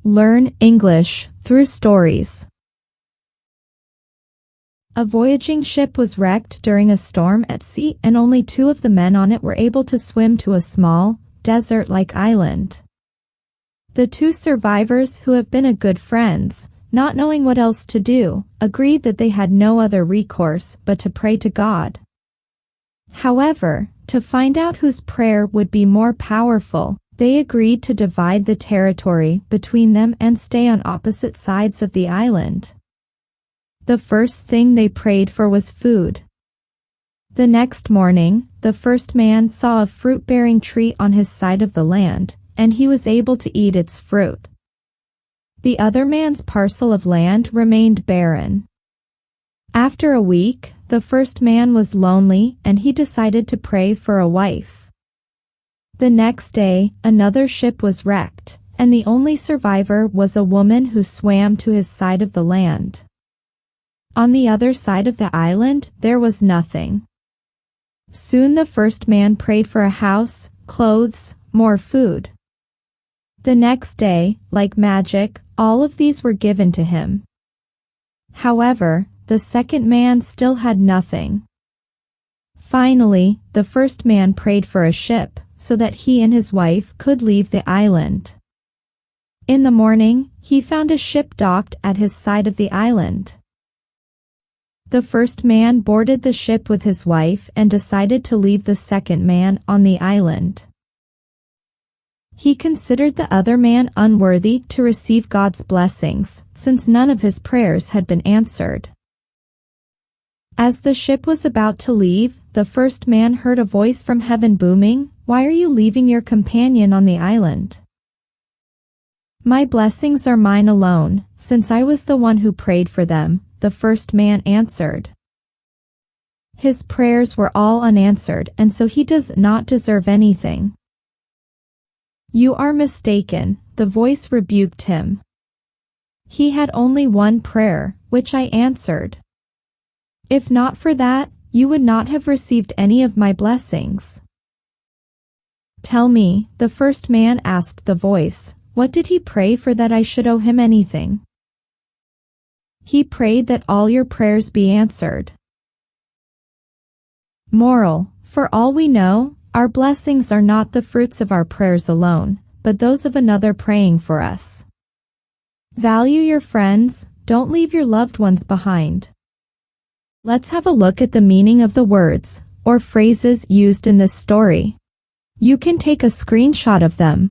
Learn English through stories. A voyaging ship was wrecked during a storm at sea, and only 2 of the men on it were able to swim to a small, desert-like island. The 2 survivors, who have been good friends, not knowing what else to do, agreed that they had no other recourse but to pray to God. However, to find out whose prayer would be more powerful, they agreed to divide the territory between them and stay on opposite sides of the island. The first thing they prayed for was food. The next morning, the first man saw a fruit-bearing tree on his side of the land, and he was able to eat its fruit. The other man's parcel of land remained barren. After a week, the first man was lonely, and he decided to pray for a wife. The next day, another ship was wrecked, and the only survivor was a woman who swam to his side of the land. On the other side of the island, there was nothing. Soon the first man prayed for a house, clothes, more food. The next day, like magic, all of these were given to him. However, the second man still had nothing. Finally, the first man prayed for a ship, so that he and his wife could leave the island. In the morning, he found a ship docked at his side of the island. The first man boarded the ship with his wife and decided to leave the second man on the island. He considered the other man unworthy to receive God's blessings, since none of his prayers had been answered. As the ship was about to leave, the first man heard a voice from heaven booming, "Why are you leaving your companion on the island?" "My blessings are mine alone, since I was the one who prayed for them," the first man answered. His prayers were all unanswered, and so he does not deserve anything. "You are mistaken," the voice rebuked him. "He had only one prayer, which I answered. If not for that, you would not have received any of my blessings." "Tell me," the first man asked the voice, "what did he pray for that I should owe him anything?" "He prayed that all your prayers be answered." Moral: for all we know, our blessings are not the fruits of our prayers alone, but those of another praying for us. Value your friends, don't leave your loved ones behind. Let's have a look at the meaning of the words or phrases used in this story. You can take a screenshot of them